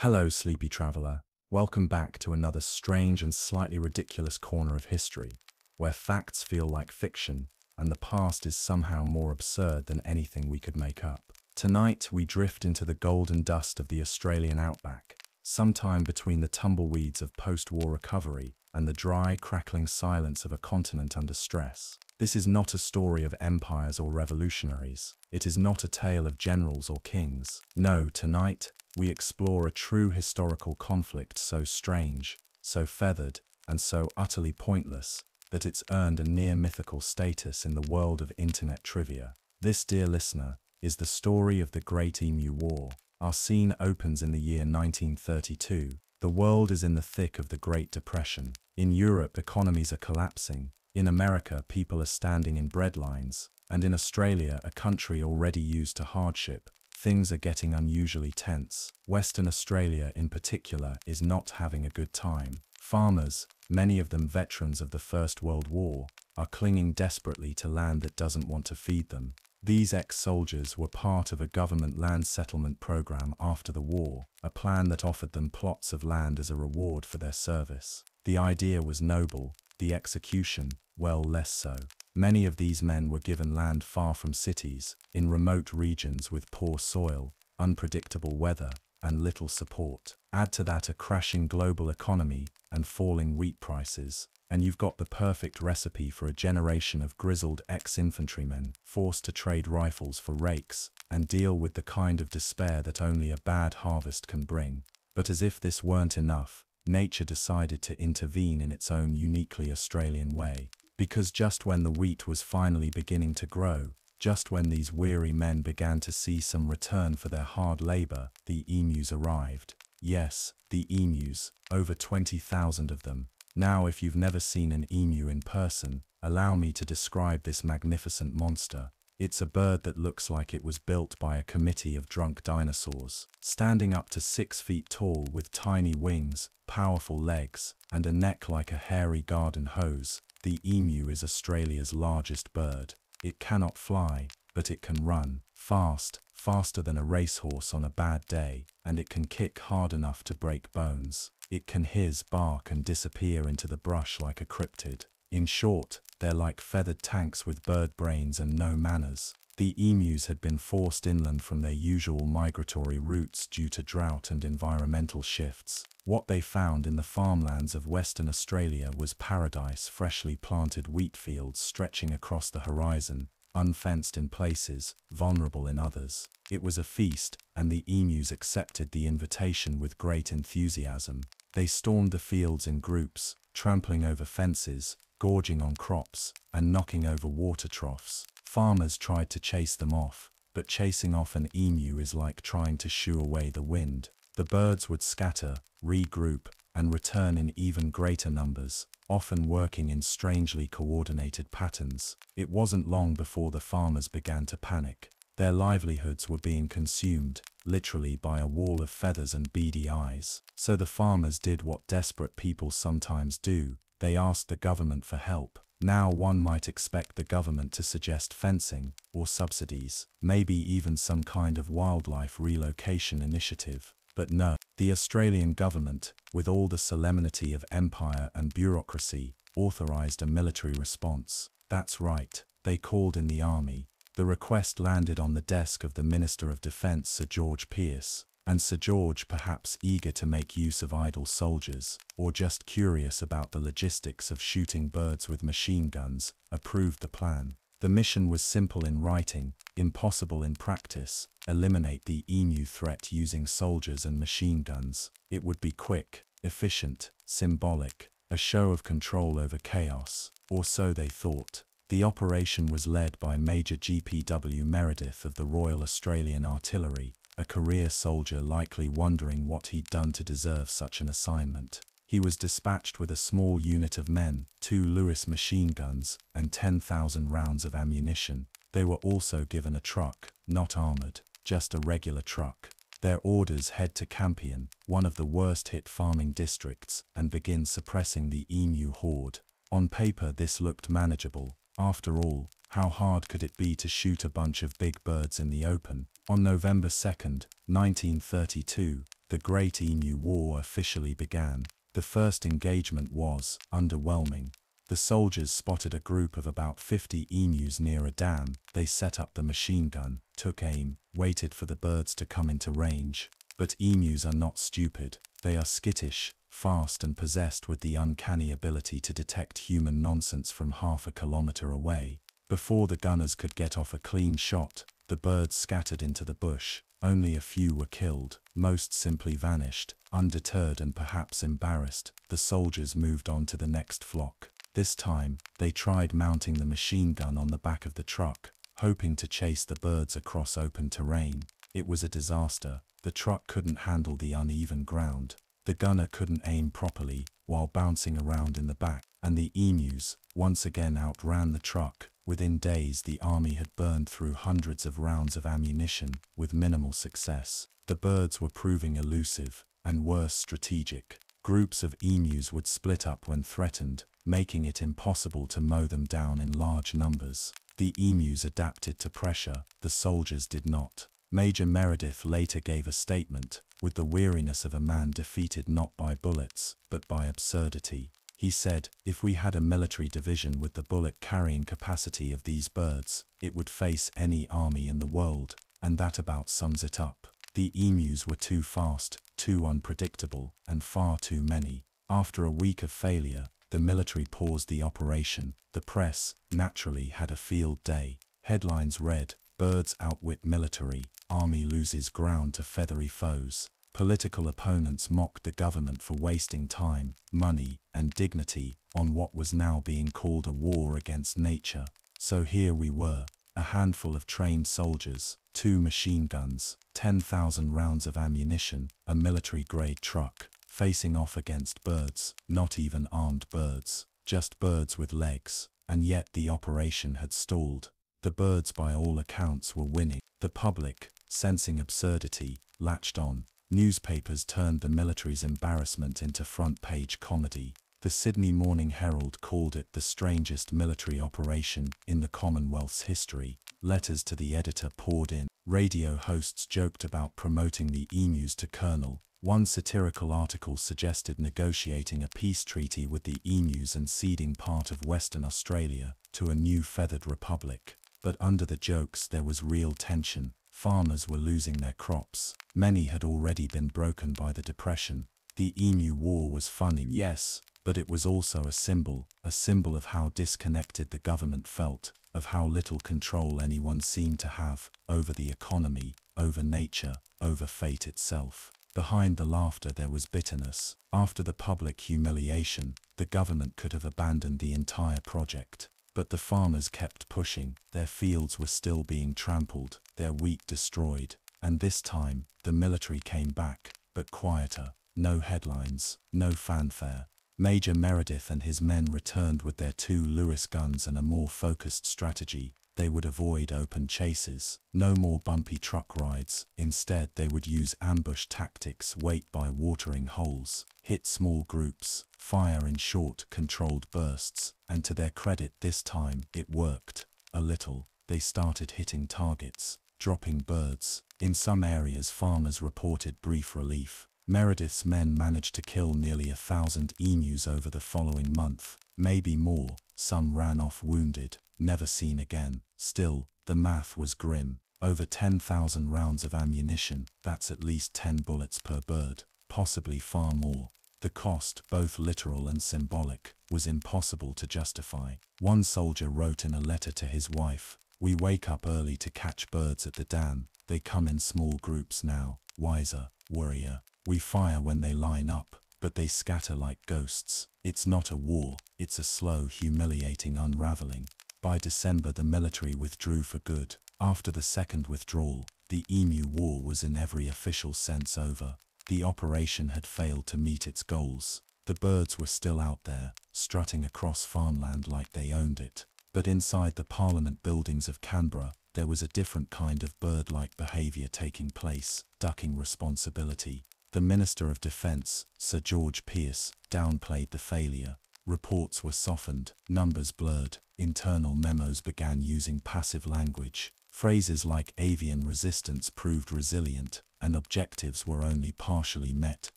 Hello, sleepy traveler. Welcome back to another strange and slightly ridiculous corner of history, where facts feel like fiction and the past is somehow more absurd than anything we could make up. Tonight, we drift into the golden dust of the Australian outback, sometime between the tumbleweeds of post-war recovery and the dry, crackling silence of a continent under stress. This is not a story of empires or revolutionaries. It is not a tale of generals or kings. No, tonight, we explore a true historical conflict so strange, so feathered, and so utterly pointless that it's earned a near-mythical status in the world of internet trivia. This, dear listener, is the story of the Great Emu War. Our scene opens in the year 1932. The world is in the thick of the Great Depression. In Europe, economies are collapsing. In America, people are standing in breadlines. And in Australia, a country already used to hardship, things are getting unusually tense. Western Australia, in particular, is not having a good time. Farmers, many of them veterans of the First World War, are clinging desperately to land that doesn't want to feed them. These ex-soldiers were part of a government land settlement program after the war, a plan that offered them plots of land as a reward for their service. The idea was noble, the execution, well, less so. Many of these men were given land far from cities, in remote regions with poor soil, unpredictable weather, and little support. Add to that a crashing global economy and falling wheat prices, and you've got the perfect recipe for a generation of grizzled ex-infantrymen forced to trade rifles for rakes and deal with the kind of despair that only a bad harvest can bring. But as if this weren't enough, nature decided to intervene in its own uniquely Australian way. Because just when the wheat was finally beginning to grow, just when these weary men began to see some return for their hard labor, the emus arrived. Yes, the emus, over 20,000 of them. Now, if you've never seen an emu in person, allow me to describe this magnificent monster. It's a bird that looks like it was built by a committee of drunk dinosaurs. Standing up to 6 feet tall with tiny wings, powerful legs, and a neck like a hairy garden hose, the emu is Australia's largest bird. It cannot fly, but it can run, fast, faster than a racehorse on a bad day, and it can kick hard enough to break bones. It can hiss, bark, and disappear into the brush like a cryptid. In short, they're like feathered tanks with bird brains and no manners. The emus had been forced inland from their usual migratory routes due to drought and environmental shifts. What they found in the farmlands of Western Australia was paradise: freshly planted wheat fields stretching across the horizon, unfenced in places, vulnerable in others. It was a feast, and the emus accepted the invitation with great enthusiasm. They stormed the fields in groups, trampling over fences, gorging on crops, and knocking over water troughs. Farmers tried to chase them off, but chasing off an emu is like trying to shoo away the wind. The birds would scatter, regroup, and return in even greater numbers, often working in strangely coordinated patterns. It wasn't long before the farmers began to panic. Their livelihoods were being consumed, literally, by a wall of feathers and beady eyes. So the farmers did what desperate people sometimes do: they asked the government for help. Now one might expect the government to suggest fencing, or subsidies, maybe even some kind of wildlife relocation initiative. But no, the Australian government, with all the solemnity of empire and bureaucracy, authorized a military response. That's right, they called in the army. The request landed on the desk of the Minister of Defence, Sir George Pearce. And Sir George, perhaps eager to make use of idle soldiers, or just curious about the logistics of shooting birds with machine guns, approved the plan. The mission was simple in writing, impossible in practice: eliminate the emu threat using soldiers and machine guns. It would be quick, efficient, symbolic, a show of control over chaos, or so they thought. The operation was led by Major G.P.W. Meredith of the Royal Australian Artillery, a career soldier likely wondering what he'd done to deserve such an assignment. He was dispatched with a small unit of men, 2 Lewis machine guns, and 10,000 rounds of ammunition. They were also given a truck, not armored, just a regular truck. Their orders: head to Campion, one of the worst-hit farming districts, and begin suppressing the emu horde. On paper this looked manageable. After all, how hard could it be to shoot a bunch of big birds in the open? On November 2nd, 1932, The Great Emu War officially began. The first engagement was underwhelming. The soldiers spotted a group of about 50 emus near a dam. They set up the machine gun, took aim, waited for the birds to come into range. But emus are not stupid. They are skittish, fast, and possessed with the uncanny ability to detect human nonsense from half a kilometer away. Before the gunners could get off a clean shot, the birds scattered into the bush. Only a few were killed. Most simply vanished. Undeterred and perhaps embarrassed, the soldiers moved on to the next flock. This time, they tried mounting the machine gun on the back of the truck, hoping to chase the birds across open terrain. It was a disaster. The truck couldn't handle the uneven ground. The gunner couldn't aim properly while bouncing around in the back, and the emus once again outran the truck. Within days, the army had burned through hundreds of rounds of ammunition with minimal success. The birds were proving elusive and worse, strategic. Groups of emus would split up when threatened, making it impossible to mow them down in large numbers. The emus adapted to pressure, the soldiers did not. Major Meredith later gave a statement, with the weariness of a man defeated not by bullets, but by absurdity. He said, "If we had a military division with the bullet-carrying capacity of these birds, it would face any army in the world, and that about sums it up." The emus were too fast, too unpredictable, and far too many. After a week of failure, the military paused the operation. The press, naturally, had a field day. Headlines read, "Birds outwit military, army loses ground to feathery foes." Political opponents mocked the government for wasting time, money, and dignity on what was now being called a war against nature. So here we were, a handful of trained soldiers, 2 machine guns, 10,000 rounds of ammunition, a military-grade truck, facing off against birds, not even armed birds, just birds with legs. And yet the operation had stalled. The birds, by all accounts, were winning. The public, sensing absurdity, latched on. Newspapers turned the military's embarrassment into front-page comedy. The Sydney Morning Herald called it the strangest military operation in the Commonwealth's history. Letters to the editor poured in. Radio hosts joked about promoting the emus to colonel. One satirical article suggested negotiating a peace treaty with the emus and ceding part of Western Australia to a new feathered republic. But under the jokes there was real tension. Farmers were losing their crops. Many had already been broken by the Depression. The Emu War was funny, yes, but it was also a symbol of how disconnected the government felt, of how little control anyone seemed to have over the economy, over nature, over fate itself. Behind the laughter there was bitterness. After the public humiliation, the government could have abandoned the entire project. But the farmers kept pushing. Their fields were still being trampled, their wheat destroyed. And this time, the military came back, but quieter. No headlines, no fanfare. Major Meredith and his men returned with their 2 Lewis guns and a more focused strategy. They would avoid open chases, no more bumpy truck rides. Instead, they would use ambush tactics, wait by watering holes, hit small groups, fire in short, controlled bursts. And to their credit, this time, it worked. A little. They started hitting targets, dropping birds. In some areas, farmers reported brief relief. Meredith's men managed to kill nearly 1,000 emus over the following month, maybe more. Some ran off wounded, never seen again. Still, the math was grim. Over 10,000 rounds of ammunition, that's at least 10 bullets per bird, possibly far more. The cost, both literal and symbolic, was impossible to justify. One soldier wrote in a letter to his wife, "We wake up early to catch birds at the dam. They come in small groups now. Wiser, worrier. We fire when they line up, but they scatter like ghosts. It's not a war, it's a slow, humiliating unraveling." By December, the military withdrew for good. After the second withdrawal, the Emu War was in every official sense over. The operation had failed to meet its goals. The birds were still out there, strutting across farmland like they owned it. But inside the Parliament buildings of Canberra, there was a different kind of bird-like behaviour taking place, ducking responsibility. The Minister of Defence, Sir George Pearce, downplayed the failure. Reports were softened, numbers blurred, internal memos began using passive language. Phrases like avian resistance proved resilient, and objectives were only partially met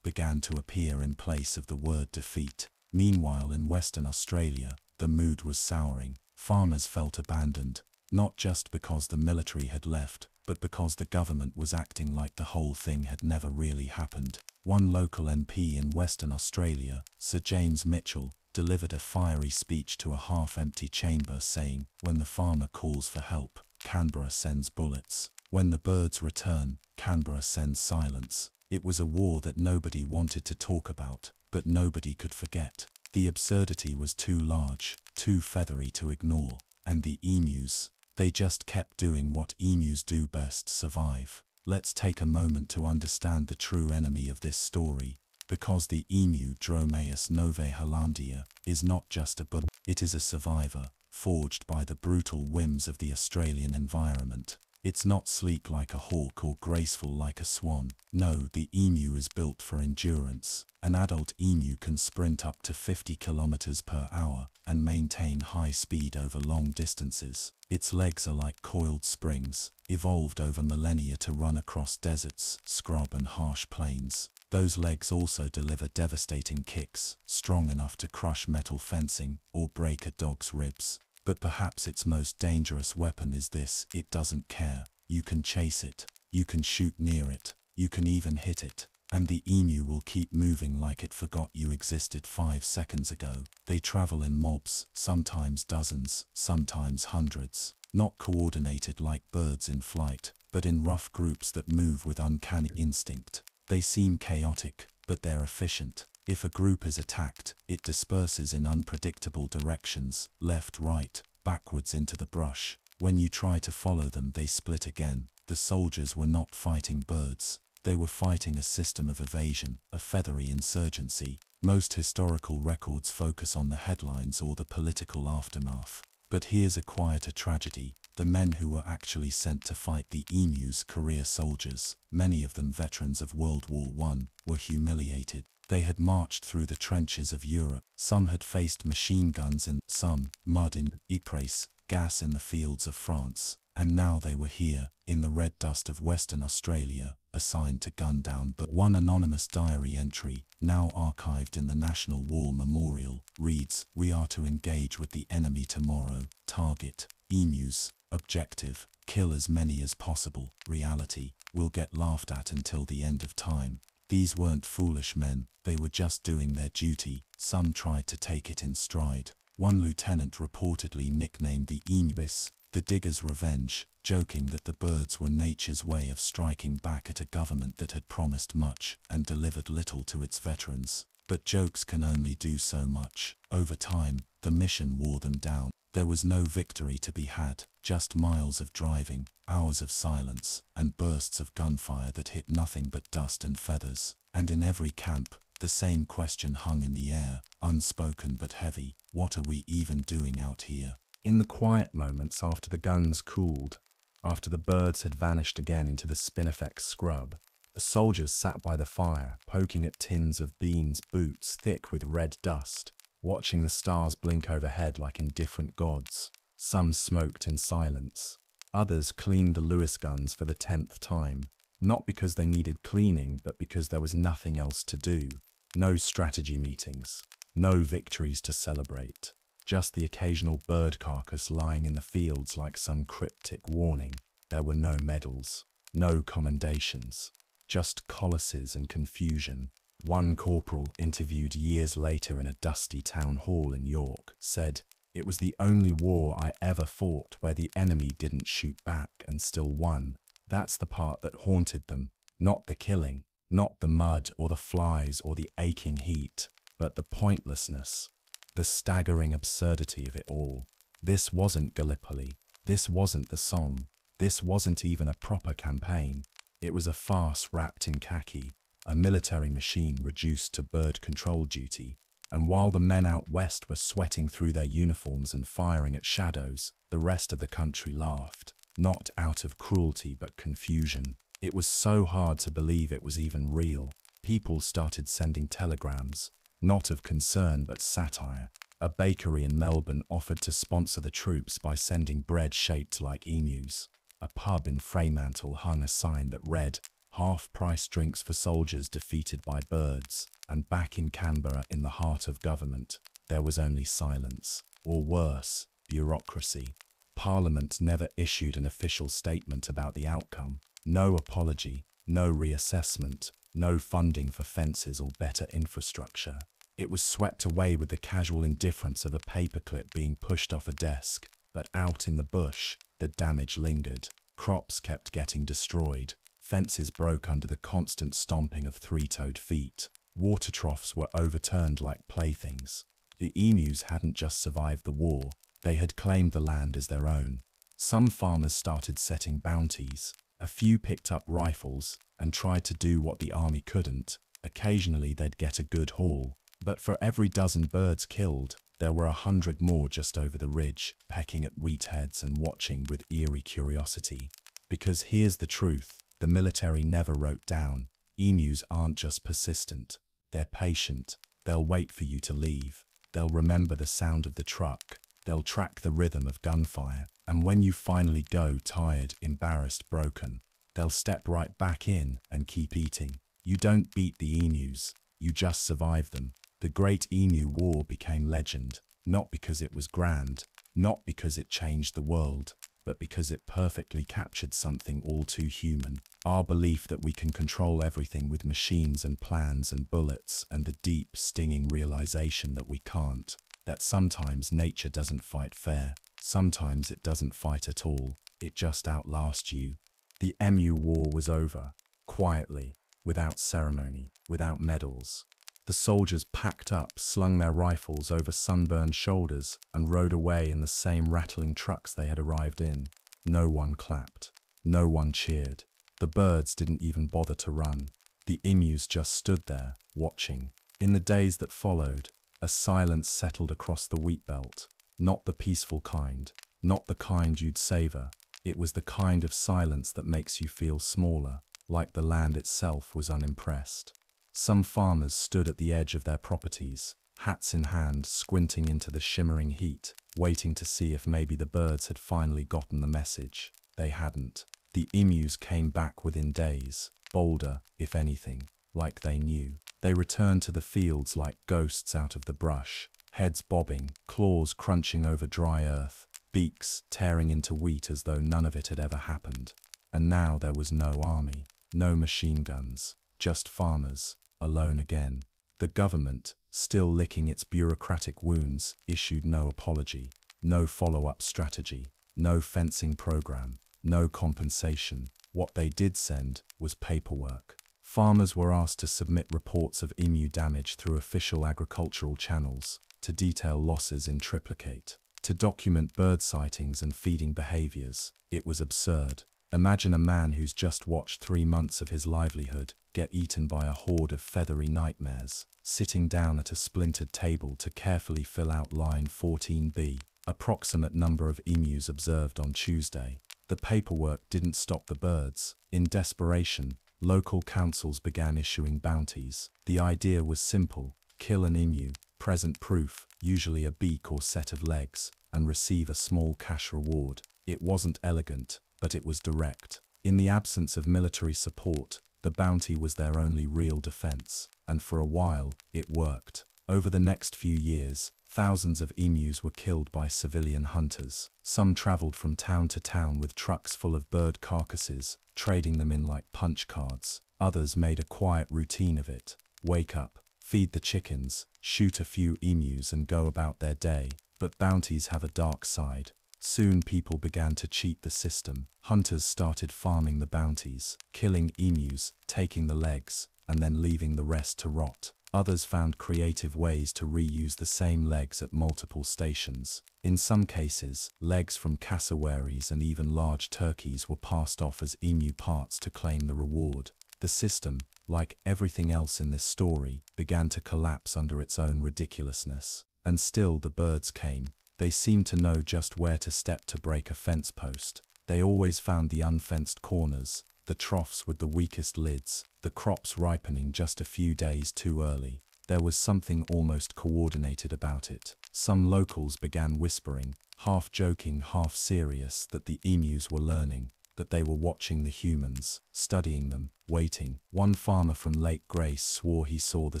began to appear in place of the word defeat. Meanwhile, in Western Australia, the mood was souring. Farmers felt abandoned, not just because the military had left, but because the government was acting like the whole thing had never really happened. One local MP in Western Australia, Sir James Mitchell, delivered a fiery speech to a half-empty chamber saying, "When the farmer calls for help, Canberra sends bullets. When the birds return, Canberra sends silence." It was a war that nobody wanted to talk about, but nobody could forget. The absurdity was too large, too feathery to ignore. And the emus, they just kept doing what emus do best: survive. Let's take a moment to understand the true enemy of this story, because the emu, Dromaeus novaezelandia, is not just a bird, it is a survivor, forged by the brutal whims of the Australian environment. It's not sleek like a hawk or graceful like a swan. No, the emu is built for endurance. An adult emu can sprint up to 50 kilometers per hour and maintain high speed over long distances. Its legs are like coiled springs, evolved over millennia to run across deserts, scrub and harsh plains. Those legs also deliver devastating kicks, strong enough to crush metal fencing or break a dog's ribs. But perhaps its most dangerous weapon is this: it doesn't care. You can chase it, you can shoot near it, you can even hit it, and the emu will keep moving like it forgot you existed 5 seconds ago. They travel in mobs, sometimes dozens, sometimes hundreds, not coordinated like birds in flight, but in rough groups that move with uncanny instinct. They seem chaotic, but they're efficient. If a group is attacked, it disperses in unpredictable directions, left, right, backwards into the brush. When you try to follow them, they split again. The soldiers were not fighting birds. They were fighting a system of evasion, a feathery insurgency. Most historical records focus on the headlines or the political aftermath. But here's a quieter tragedy. The men who were actually sent to fight the emus, career soldiers, many of them veterans of World War I, were humiliated. They had marched through the trenches of Europe. Some had faced machine guns and some mud in Ypres, gas in the fields of France. And now they were here, in the red dust of Western Australia, assigned to gun down. But one anonymous diary entry, now archived in the National War Memorial, reads, "We are to engage with the enemy tomorrow. Target, emus. Objective, kill as many as possible. Reality, we'll get laughed at until the end of time." These weren't foolish men, they were just doing their duty. Some tried to take it in stride. One lieutenant reportedly nicknamed the emus, the digger's revenge, joking that the birds were nature's way of striking back at a government that had promised much and delivered little to its veterans. But jokes can only do so much. Over time, the mission wore them down. There was no victory to be had, just miles of driving, hours of silence, and bursts of gunfire that hit nothing but dust and feathers. And in every camp, the same question hung in the air, unspoken but heavy: what are we even doing out here? In the quiet moments after the guns cooled, after the birds had vanished again into the spinifex scrub, the soldiers sat by the fire, poking at tins of beans, boots thick with red dust, watching the stars blink overhead like indifferent gods. Some smoked in silence. Others cleaned the Lewis guns for the 10th time, not because they needed cleaning, but because there was nothing else to do. No strategy meetings, no victories to celebrate, just the occasional bird carcass lying in the fields like some cryptic warning. There were no medals, no commendations, just colosses and confusion. One corporal, interviewed years later in a dusty town hall in York, said, "It was the only war I ever fought where the enemy didn't shoot back and still won." That's the part that haunted them, not the killing, not the mud or the flies or the aching heat, but the pointlessness, the staggering absurdity of it all. This wasn't Gallipoli, this wasn't the Somme, this wasn't even a proper campaign. It was a farce wrapped in khaki, a military machine reduced to bird control duty. And while the men out west were sweating through their uniforms and firing at shadows, the rest of the country laughed, not out of cruelty but confusion. It was so hard to believe it was even real. People started sending telegrams, not of concern but satire. A bakery in Melbourne offered to sponsor the troops by sending bread shaped like emus. A pub in Fremantle hung a sign that read, "Half-price drinks for soldiers defeated by birds," and back in Canberra, in the heart of government, there was only silence, or worse, bureaucracy. Parliament never issued an official statement about the outcome. No apology, no reassessment, no funding for fences or better infrastructure. It was swept away with the casual indifference of a paperclip being pushed off a desk. But out in the bush, the damage lingered. Crops kept getting destroyed. Fences broke under the constant stomping of three-toed feet. Water troughs were overturned like playthings. The emus hadn't just survived the war, they had claimed the land as their own. Some farmers started setting bounties. A few picked up rifles and tried to do what the army couldn't. Occasionally they'd get a good haul. But for every dozen birds killed, there were 100 more just over the ridge, pecking at wheat heads and watching with eerie curiosity. Because here's the truth, the military never wrote down, emus aren't just persistent, they're patient. They'll wait for you to leave. They'll remember the sound of the truck. They'll track the rhythm of gunfire. And when you finally go, tired, embarrassed, broken, they'll step right back in and keep eating. You don't beat the emus, you just survive them. The Great Emu War became legend, not because it was grand, not because it changed the world, but because it perfectly captured something all too human. Our belief that we can control everything with machines and plans and bullets, and the deep, stinging realization that we can't. That sometimes nature doesn't fight fair, sometimes it doesn't fight at all, it just outlasts you. The Emu War was over, quietly, without ceremony, without medals. The soldiers packed up, slung their rifles over sunburned shoulders, and rode away in the same rattling trucks they had arrived in. No one clapped. No one cheered. The birds didn't even bother to run. The emus just stood there, watching. In the days that followed, a silence settled across the wheat belt. Not the peaceful kind, not the kind you'd savor. It was the kind of silence that makes you feel smaller, like the land itself was unimpressed. Some farmers stood at the edge of their properties, hats in hand, squinting into the shimmering heat, waiting to see if maybe the birds had finally gotten the message. They hadn't. The emus came back within days, bolder, if anything, like they knew. They returned to the fields like ghosts out of the brush, heads bobbing, claws crunching over dry earth, beaks tearing into wheat as though none of it had ever happened. And now there was no army, no machine guns, just farmers. Alone again. The government, still licking its bureaucratic wounds, issued no apology, no follow-up strategy, no fencing program, no compensation. What they did send was paperwork. Farmers were asked to submit reports of emu damage through official agricultural channels, to detail losses in triplicate, to document bird sightings and feeding behaviors. It was absurd. Imagine a man who's just watched 3 months of his livelihood get eaten by a horde of feathery nightmares, sitting down at a splintered table to carefully fill out line 14B, approximate number of emus observed on Tuesday. The paperwork didn't stop the birds. In desperation, local councils began issuing bounties. The idea was simple: kill an emu, present proof, usually a beak or set of legs, and receive a small cash reward. It wasn't elegant, but it was direct. In the absence of military support, the bounty was their only real defense, and for a while, it worked. Over the next few years, thousands of emus were killed by civilian hunters. Some traveled from town to town with trucks full of bird carcasses, trading them in like punch cards. Others made a quiet routine of it. Wake up, feed the chickens, shoot a few emus and go about their day. But bounties have a dark side. Soon people began to cheat the system. Hunters started farming the bounties, killing emus, taking the legs, and then leaving the rest to rot. Others found creative ways to reuse the same legs at multiple stations. In some cases, legs from cassowaries and even large turkeys were passed off as emu parts to claim the reward. The system, like everything else in this story, began to collapse under its own ridiculousness. And still the birds came. They seemed to know just where to step to break a fence post. They always found the unfenced corners, the troughs with the weakest lids, the crops ripening just a few days too early. There was something almost coordinated about it. Some locals began whispering, half joking, half serious, that the emus were learning. that they were watching the humans, studying them, waiting. One farmer from Lake Grace swore he saw the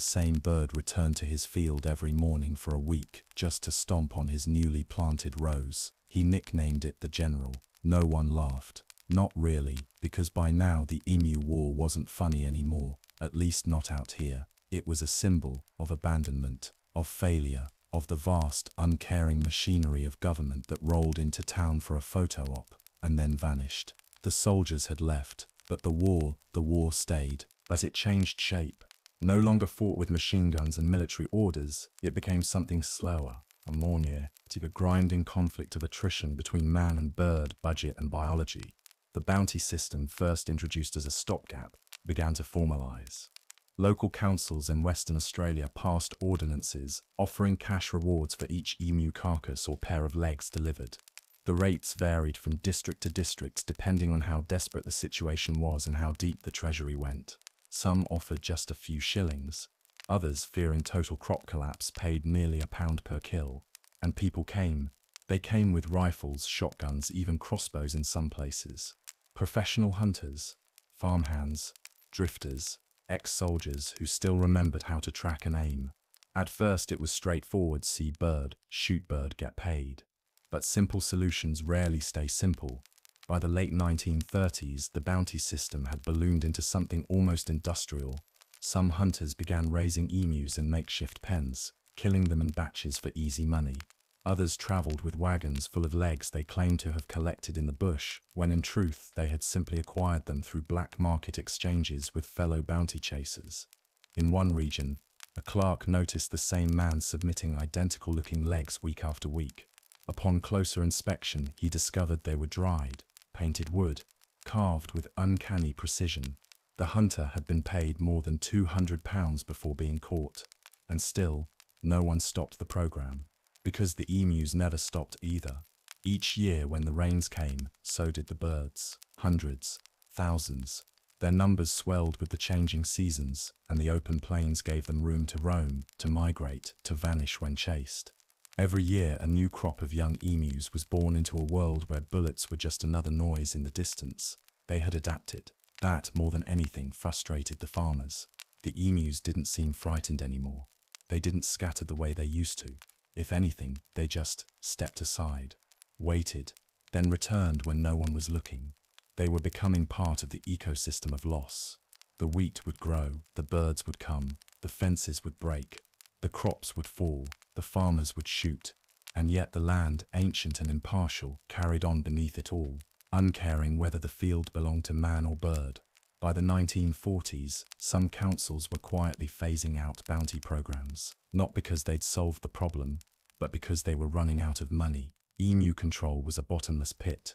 same bird return to his field every morning for a week just to stomp on his newly planted rows. He nicknamed it the General. No one laughed. Not really, because by now the Emu War wasn't funny anymore, at least not out here. It was a symbol of abandonment, of failure, of the vast, uncaring machinery of government that rolled into town for a photo op and then vanished. The soldiers had left, but the war stayed. But it changed shape. No longer fought with machine guns and military orders, it became something slower, a more a grinding conflict of attrition between man and bird, budget and biology. The bounty system, first introduced as a stopgap, began to formalize. Local councils in Western Australia passed ordinances offering cash rewards for each emu carcass or pair of legs delivered. The rates varied from district to district depending on how desperate the situation was and how deep the treasury went. Some offered just a few shillings. Others, fearing total crop collapse, paid nearly £1 per kill. And people came. They came with rifles, shotguns, even crossbows in some places. Professional hunters, farmhands, drifters, ex-soldiers who still remembered how to track and aim. At first it was straightforward: see bird, shoot bird, get paid. But simple solutions rarely stay simple. By the late 1930s, the bounty system had ballooned into something almost industrial. Some hunters began raising emus in makeshift pens, killing them in batches for easy money. Others traveled with wagons full of legs they claimed to have collected in the bush, when in truth they had simply acquired them through black market exchanges with fellow bounty chasers. In one region, a clerk noticed the same man submitting identical-looking legs week after week. Upon closer inspection, he discovered they were dried, painted wood, carved with uncanny precision. The hunter had been paid more than £200 before being caught. And still, no one stopped the program. Because the emus never stopped either. Each year when the rains came, so did the birds. Hundreds, thousands. Their numbers swelled with the changing seasons, and the open plains gave them room to roam, to migrate, to vanish when chased. Every year a new crop of young emus was born into a world where bullets were just another noise in the distance. They had adapted. That, more than anything, frustrated the farmers. The emus didn't seem frightened anymore. They didn't scatter the way they used to. If anything, they just stepped aside, waited, then returned when no one was looking. They were becoming part of the ecosystem of loss. The wheat would grow, the birds would come, the fences would break, the crops would fall, the farmers would shoot, and yet the land, ancient and impartial, carried on beneath it all, uncaring whether the field belonged to man or bird. By the 1940s, some councils were quietly phasing out bounty programs, not because they'd solved the problem, but because they were running out of money. Emu control was a bottomless pit.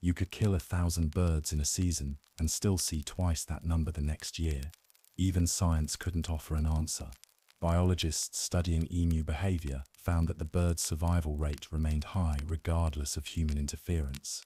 You could kill 1,000 birds in a season and still see twice that number the next year. Even science couldn't offer an answer. Biologists studying emu behavior found that the bird's survival rate remained high regardless of human interference.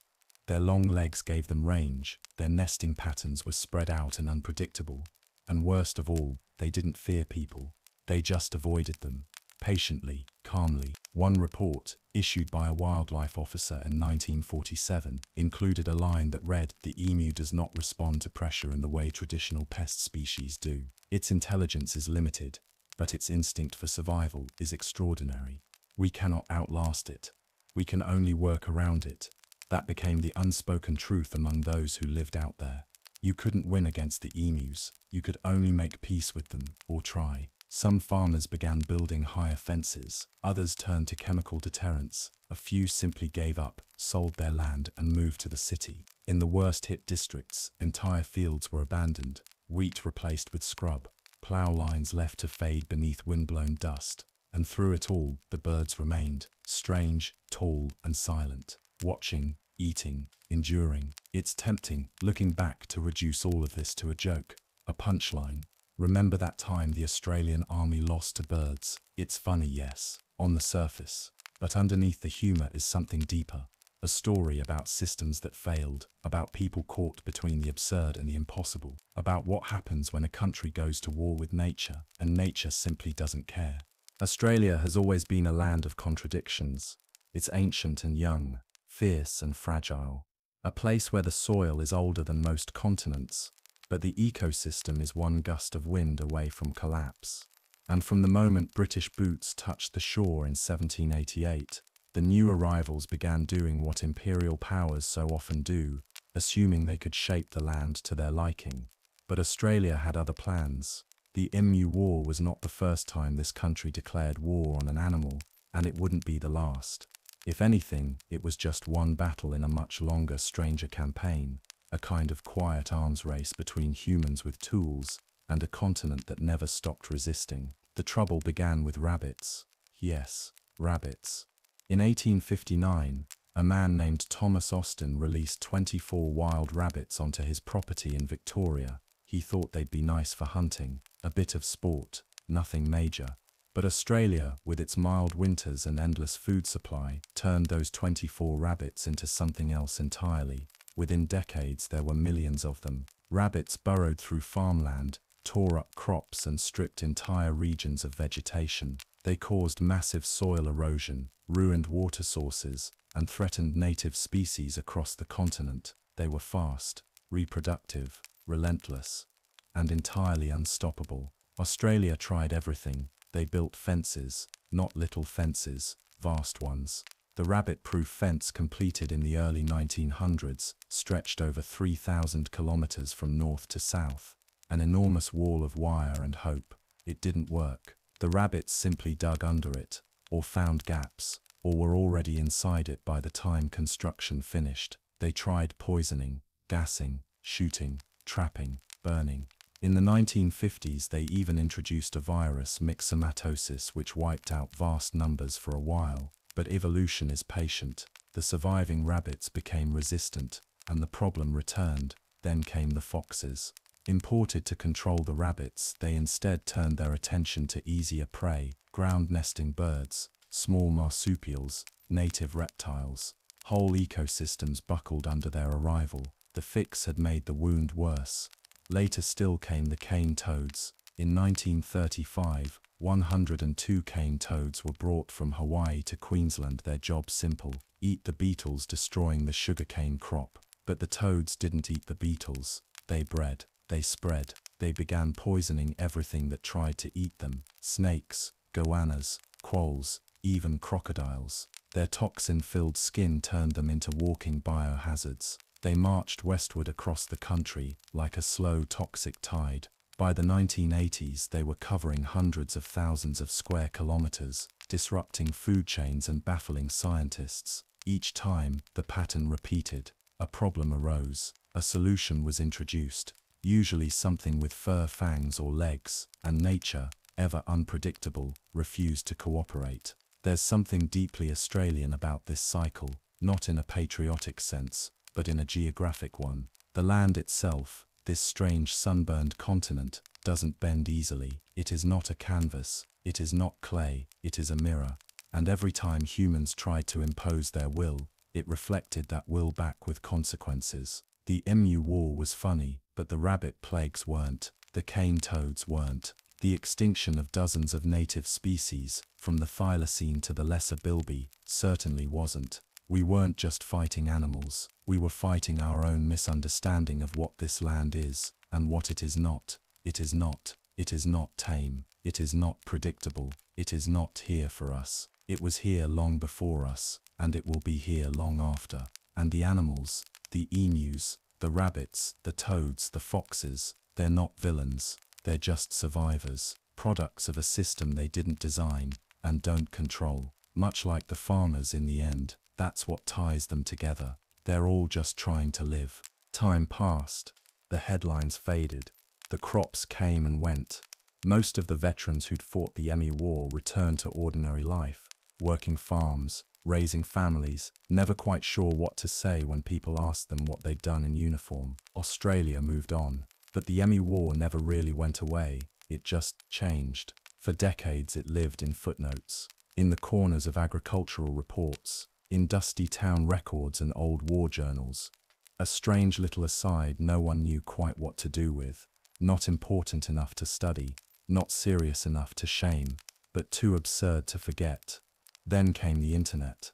Their long legs gave them range, their nesting patterns were spread out and unpredictable, and worst of all, they didn't fear people. They just avoided them, patiently, calmly. One report, issued by a wildlife officer in 1947, included a line that read, "The emu does not respond to pressure in the way traditional pest species do. Its intelligence is limited, but its instinct for survival is extraordinary. We cannot outlast it. We can only work around it." That became the unspoken truth among those who lived out there. You couldn't win against the emus, you could only make peace with them, or try. Some farmers began building higher fences, others turned to chemical deterrents, a few simply gave up, sold their land and moved to the city. In the worst-hit districts, entire fields were abandoned, wheat replaced with scrub, plough lines left to fade beneath wind-blown dust. And through it all, the birds remained, strange, tall and silent, watching, eating, enduring. It's tempting, looking back, to reduce all of this to a joke, a punchline. Remember that time the Australian army lost to birds? It's funny, yes, on the surface. But underneath the humour is something deeper. A story about systems that failed, about people caught between the absurd and the impossible, about what happens when a country goes to war with nature, and nature simply doesn't care. Australia has always been a land of contradictions. It's ancient and young, fierce and fragile, A place where the soil is older than most continents, but the ecosystem is one gust of wind away from collapse. And from the moment British boots touched the shore in 1788, the new arrivals began doing what imperial powers so often do, assuming they could shape the land to their liking. But Australia had other plans. The Emu War was not the first time this country declared war on an animal, and it wouldn't be the last. If anything, it was just one battle in a much longer, stranger campaign, a kind of quiet arms race between humans with tools and a continent that never stopped resisting. The trouble began with rabbits. Yes, rabbits. In 1859, a man named Thomas Austin released 24 wild rabbits onto his property in Victoria. He thought they'd be nice for hunting, a bit of sport, nothing major. But Australia, with its mild winters and endless food supply, turned those 24 rabbits into something else entirely. Within decades, there were millions of them. Rabbits burrowed through farmland, tore up crops and stripped entire regions of vegetation. They caused massive soil erosion, ruined water sources, and threatened native species across the continent. They were fast, reproductive, relentless, and entirely unstoppable. Australia tried everything. They built fences, not little fences, vast ones. The rabbit-proof fence, completed in the early 1900s, stretched over 3,000 kilometers from north to south. An enormous wall of wire and hope. It didn't work. The rabbits simply dug under it, or found gaps, or were already inside it by the time construction finished. They tried poisoning, gassing, shooting, trapping, burning. In the 1950s, they even introduced a virus, myxomatosis, which wiped out vast numbers for a while. But evolution is patient. The surviving rabbits became resistant, and the problem returned. Then came the foxes. Imported to control the rabbits, they instead turned their attention to easier prey, ground-nesting birds, small marsupials, native reptiles. Whole ecosystems buckled under their arrival. The fix had made the wound worse. Later still came the cane toads. In 1935, 102 cane toads were brought from Hawaii to Queensland. Their job simple: eat the beetles, destroying the sugarcane crop. But the toads didn't eat the beetles. They bred. They spread. They began poisoning everything that tried to eat them: snakes, goannas, quolls, even crocodiles. Their toxin-filled skin turned them into walking biohazards. They marched westward across the country like a slow, toxic tide. By the 1980s, they were covering hundreds of thousands of square kilometers, disrupting food chains and baffling scientists. Each time, the pattern repeated. A problem arose. A solution was introduced. Usually something with fur, fangs, or legs, and nature, ever unpredictable, refused to cooperate. There's something deeply Australian about this cycle, not in a patriotic sense, but in a geographic one. The land itself, this strange sunburned continent, doesn't bend easily. It is not a canvas, it is not clay, it is a mirror. And every time humans tried to impose their will, it reflected that will back with consequences. The Emu War was funny, but the rabbit plagues weren't. The cane toads weren't. The extinction of dozens of native species, from the thylacine to the lesser bilby, certainly wasn't. We weren't just fighting animals. We were fighting our own misunderstanding of what this land is, and what it is not. It is not. It is not tame. It is not predictable. It is not here for us. It was here long before us, and it will be here long after. And the animals, the emus, the rabbits, the toads, the foxes, they're not villains. They're just survivors, products of a system they didn't design and don't control. Much like the farmers in the end, that's what ties them together. They're all just trying to live. Time passed. The headlines faded. The crops came and went. Most of the veterans who'd fought the Emu War returned to ordinary life, working farms, raising families, never quite sure what to say when people asked them what they'd done in uniform. Australia moved on. But the Emu War never really went away. It just changed. For decades it lived in footnotes, in the corners of agricultural reports, in dusty town records and old war journals. A strange little aside no one knew quite what to do with. Not important enough to study, not serious enough to shame, but too absurd to forget. Then came the internet.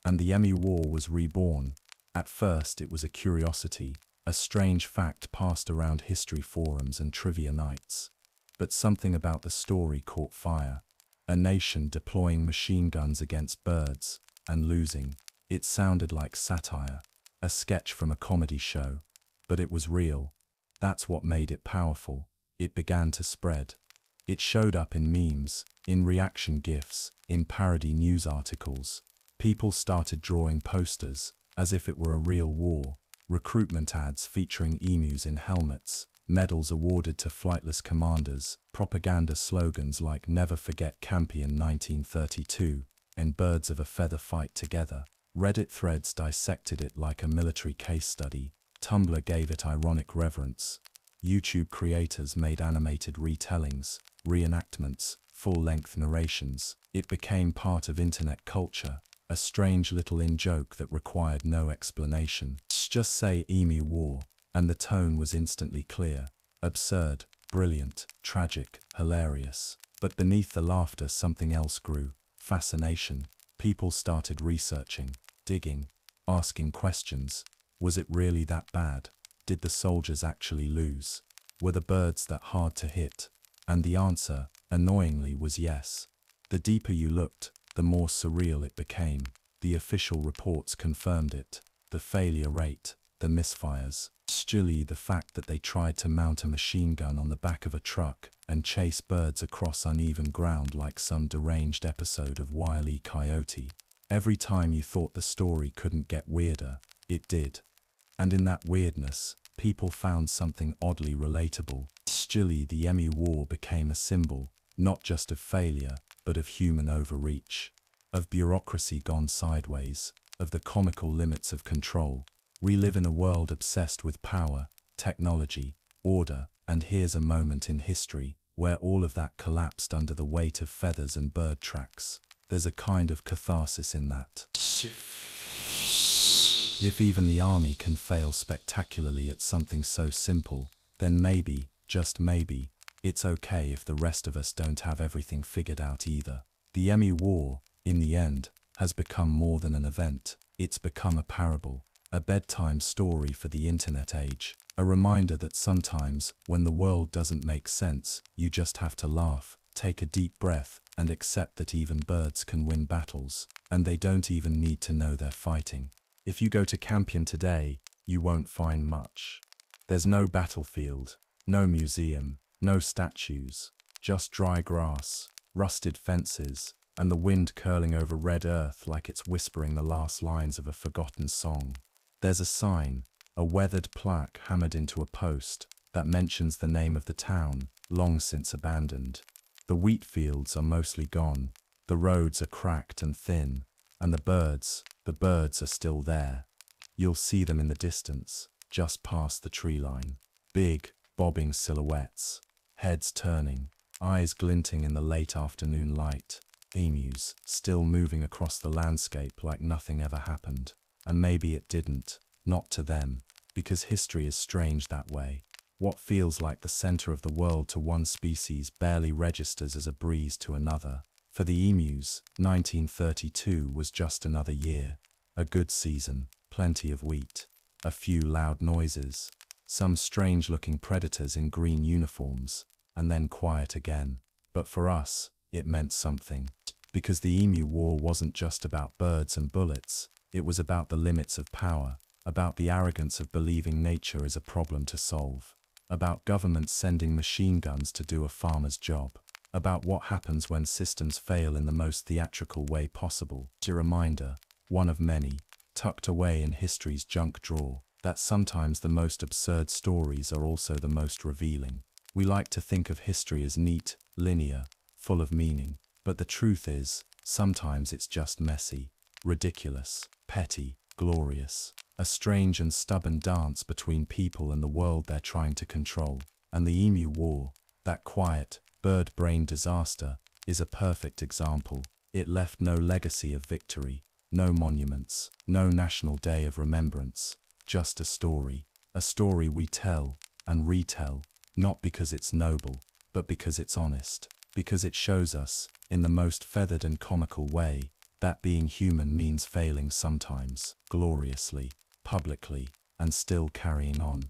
And the Emu War was reborn. At first it was a curiosity, a strange fact passed around history forums and trivia nights. But something about the story caught fire. A nation deploying machine guns against birds, and losing. It sounded like satire, a sketch from a comedy show. But it was real. That's what made it powerful. It began to spread. It showed up in memes, in reaction GIFs, in parody news articles. People started drawing posters, as if it were a real war. Recruitment ads featuring emus in helmets, medals awarded to flightless commanders, propaganda slogans like "Never forget Campion 1932" and "Birds of a feather fight together." Reddit threads dissected it like a military case study. Tumblr gave it ironic reverence. YouTube creators made animated retellings, reenactments, full-length narrations. It became part of internet culture, a strange little in-joke that required no explanation. Just say Emu War, and the tone was instantly clear. Absurd, brilliant, tragic, hilarious. But beneath the laughter something else grew. Fascination. People started researching, digging, asking questions. Was it really that bad? Did the soldiers actually lose? Were the birds that hard to hit? And the answer, annoyingly, was yes. The deeper you looked, the more surreal it became. The official reports confirmed it. The failure rate, the misfires. Still, the fact that they tried to mount a machine gun on the back of a truck and chase birds across uneven ground like some deranged episode of Wile E. Coyote. Every time you thought the story couldn't get weirder, it did. And in that weirdness, people found something oddly relatable. Still, the Emu War became a symbol, not just of failure, but of human overreach, of bureaucracy gone sideways, of the comical limits of control. We live in a world obsessed with power, technology, order, and here's a moment in history where all of that collapsed under the weight of feathers and bird tracks. There's a kind of catharsis in that. If even the army can fail spectacularly at something so simple, then maybe, just maybe, it's okay if the rest of us don't have everything figured out either. The Emu War, in the end, has become more than an event. It's become a parable, a bedtime story for the internet age, a reminder that sometimes, when the world doesn't make sense, you just have to laugh, take a deep breath, and accept that even birds can win battles, and they don't even need to know they're fighting. If you go to Campion today, you won't find much. There's no battlefield, no museum, no statues, just dry grass, rusted fences, and the wind curling over red earth like it's whispering the last lines of a forgotten song. There's a sign, a weathered plaque hammered into a post, that mentions the name of the town, long since abandoned. The wheat fields are mostly gone, the roads are cracked and thin, and the birds are still there. You'll see them in the distance, just past the tree line. Big, bobbing silhouettes, heads turning, eyes glinting in the late afternoon light. Emus, still moving across the landscape like nothing ever happened. And maybe it didn't, not to them, because history is strange that way. What feels like the center of the world to one species barely registers as a breeze to another. For the emus, 1932 was just another year. A good season, plenty of wheat, a few loud noises, some strange-looking predators in green uniforms, and then quiet again. But for us, it meant something. Because the Emu War wasn't just about birds and bullets, it was about the limits of power, about the arrogance of believing nature is a problem to solve, about governments sending machine guns to do a farmer's job, about what happens when systems fail in the most theatrical way possible. A reminder, one of many, tucked away in history's junk drawer, that sometimes the most absurd stories are also the most revealing. We like to think of history as neat, linear, full of meaning, but the truth is, sometimes it's just messy, ridiculous, petty, glorious, a strange and stubborn dance between people and the world they're trying to control. And the Emu War, that quiet, bird-brained disaster, is a perfect example. It left no legacy of victory, no monuments, no national day of remembrance, just a story we tell and retell, not because it's noble, but because it's honest, because it shows us, in the most feathered and comical way, that being human means failing sometimes, gloriously. publicly, and still carrying on.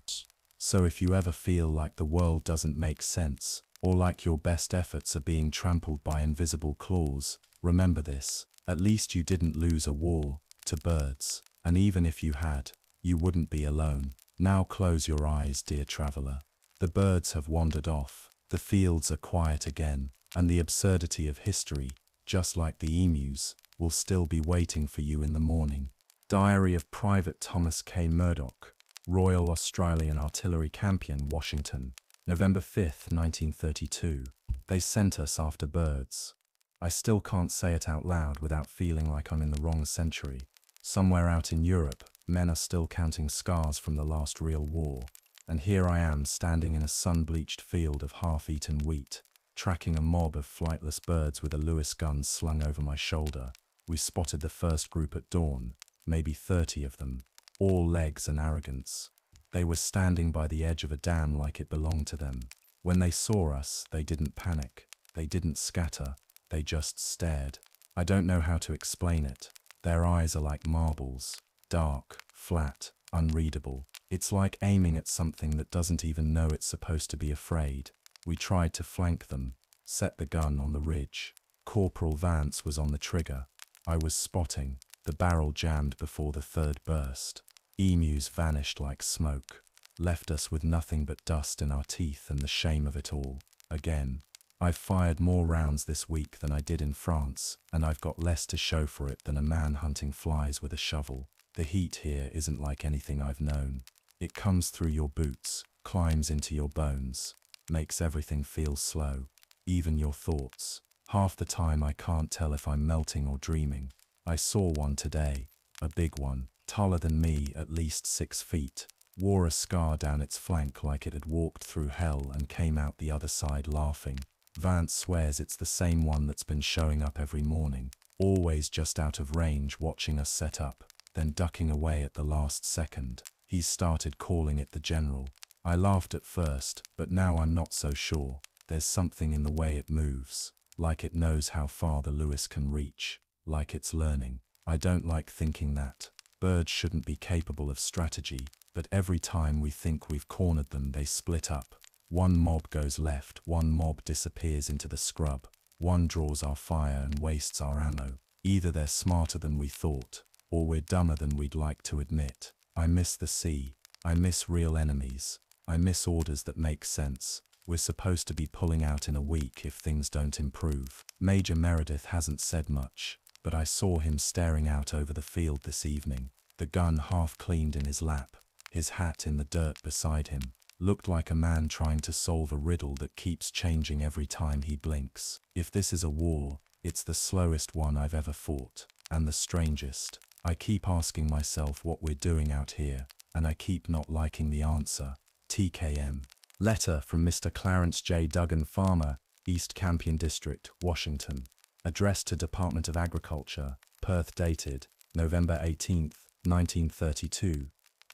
So if you ever feel like the world doesn't make sense, or like your best efforts are being trampled by invisible claws, remember this: at least you didn't lose a war to birds, and even if you had, you wouldn't be alone. Now close your eyes, dear traveler. The birds have wandered off, the fields are quiet again, and the absurdity of history, just like the emus, will still be waiting for you in the morning. Diary of Private Thomas K. Murdoch, Royal Australian Artillery Campion, Washington, November 5, 1932. They sent us after birds. I still can't say it out loud without feeling like I'm in the wrong century. Somewhere out in Europe, men are still counting scars from the last real war. And here I am standing in a sun-bleached field of half-eaten wheat, tracking a mob of flightless birds with a Lewis gun slung over my shoulder. We spotted the first group at dawn, maybe 30 of them, all legs and arrogance. They were standing by the edge of a dam like it belonged to them. When they saw us, they didn't panic, they didn't scatter, they just stared. I don't know how to explain it. Their eyes are like marbles, dark, flat, unreadable. It's like aiming at something that doesn't even know it's supposed to be afraid. We tried to flank them, set the gun on the ridge. Corporal Vance was on the trigger. I was spotting. The barrel jammed before the third burst. Emus vanished like smoke, left us with nothing but dust in our teeth and the shame of it all. Again. I've fired more rounds this week than I did in France, and I've got less to show for it than a man hunting flies with a shovel. The heat here isn't like anything I've known. It comes through your boots, climbs into your bones, makes everything feel slow, even your thoughts. Half the time I can't tell if I'm melting or dreaming. I saw one today, a big one, taller than me, at least 6 feet, wore a scar down its flank like it had walked through hell and came out the other side laughing. Vance swears it's the same one that's been showing up every morning, always just out of range watching us set up, then ducking away at the last second. He's started calling it the General. I laughed at first, but now I'm not so sure. There's something in the way it moves, like it knows how far the Lewis can reach, like it's learning. I don't like thinking that. Birds shouldn't be capable of strategy, but every time we think we've cornered them, they split up. One mob goes left, one mob disappears into the scrub, one draws our fire and wastes our ammo. Either they're smarter than we thought, or we're dumber than we'd like to admit. I miss the sea. I miss real enemies. I miss orders that make sense. We're supposed to be pulling out in a week if things don't improve. Major Meredith hasn't said much, but I saw him staring out over the field this evening, the gun half cleaned in his lap, his hat in the dirt beside him. Looked like a man trying to solve a riddle that keeps changing every time he blinks. If this is a war, it's the slowest one I've ever fought, and the strangest. I keep asking myself what we're doing out here, and I keep not liking the answer. TKM. Letter from Mr. Clarence J. Duggan, Farmer, East Campion District, Washington. Addressed to Department of Agriculture, Perth, dated November 18, 1932.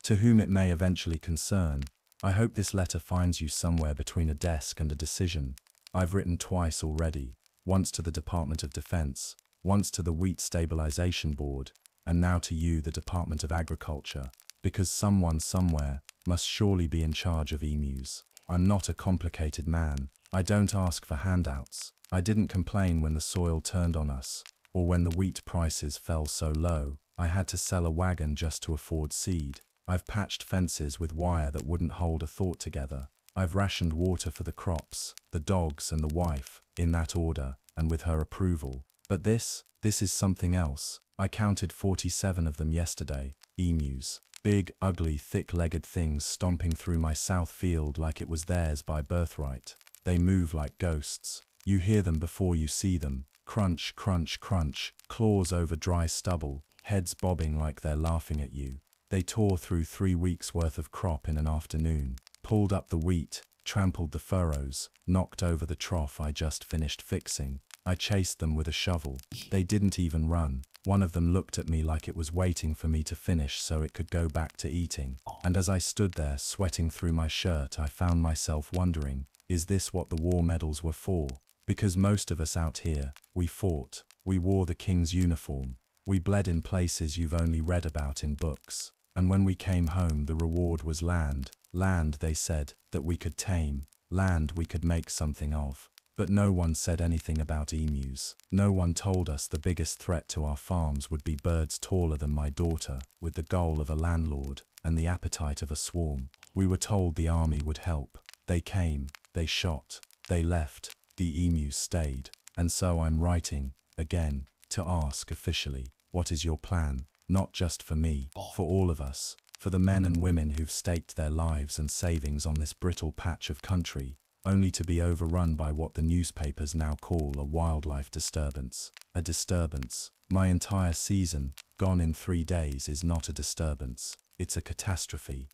To whom it may eventually concern, I hope this letter finds you somewhere between a desk and a decision. I've written twice already, once to the Department of Defense, once to the Wheat Stabilization Board, and now to you, the Department of Agriculture, because someone somewhere must surely be in charge of emus. I'm not a complicated man. I don't ask for handouts. I didn't complain when the soil turned on us, or when the wheat prices fell so low I had to sell a wagon just to afford seed. I've patched fences with wire that wouldn't hold a thought together. I've rationed water for the crops, the dogs and the wife, in that order, and with her approval. But this is something else. I counted 47 of them yesterday, emus. Big, ugly, thick-legged things stomping through my south field like it was theirs by birthright. They move like ghosts. You hear them before you see them. Crunch, crunch, crunch, claws over dry stubble, heads bobbing like they're laughing at you. They tore through 3 weeks' worth of crop in an afternoon, pulled up the wheat, trampled the furrows, knocked over the trough I just finished fixing. I chased them with a shovel. They didn't even run. One of them looked at me like it was waiting for me to finish so it could go back to eating. And as I stood there sweating through my shirt, I found myself wondering, is this what the war medals were for? Because most of us out here, we fought. We wore the king's uniform. We bled in places you've only read about in books. And when we came home, the reward was land. Land, they said, that we could tame. Land we could make something of. But no one said anything about emus. No one told us the biggest threat to our farms would be birds taller than my daughter, with the goal of a landlord, and the appetite of a swarm. We were told the army would help. They came, they shot, they left, the emus stayed. And so I'm writing, again, to ask officially, what is your plan? Not just for me, for all of us, for the men and women who've staked their lives and savings on this brittle patch of country, only to be overrun by what the newspapers now call a wildlife disturbance. A disturbance. My entire season, gone in 3 days, is not a disturbance. It's a catastrophe.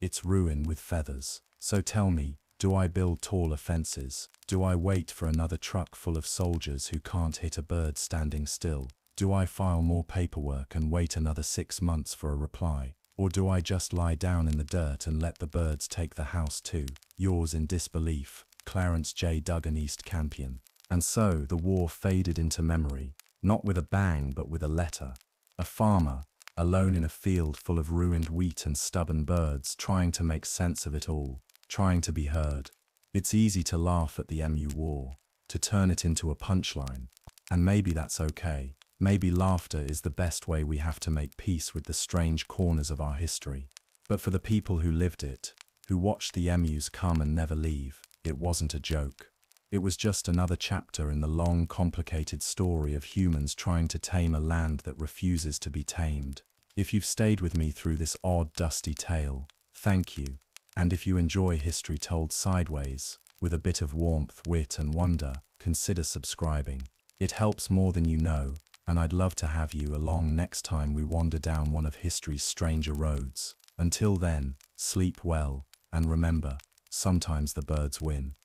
It's ruin with feathers. So tell me, do I build taller fences? Do I wait for another truck full of soldiers who can't hit a bird standing still? Do I file more paperwork and wait another 6 months for a reply? Or do I just lie down in the dirt and let the birds take the house too? Yours in disbelief, Clarence J. Duggan, East Campion. And so the war faded into memory, not with a bang but with a letter. A farmer, alone in a field full of ruined wheat and stubborn birds, trying to make sense of it all, trying to be heard. It's easy to laugh at the Emu War, to turn it into a punchline. And maybe that's okay. Maybe laughter is the best way we have to make peace with the strange corners of our history. But for the people who lived it, who watched the emus come and never leave, it wasn't a joke. It was just another chapter in the long, complicated story of humans trying to tame a land that refuses to be tamed. If you've stayed with me through this odd, dusty tale, thank you. And if you enjoy history told sideways, with a bit of warmth, wit, and wonder, consider subscribing. It helps more than you know, and I'd love to have you along next time we wander down one of history's stranger roads. Until then, sleep well, and remember, sometimes the birds win.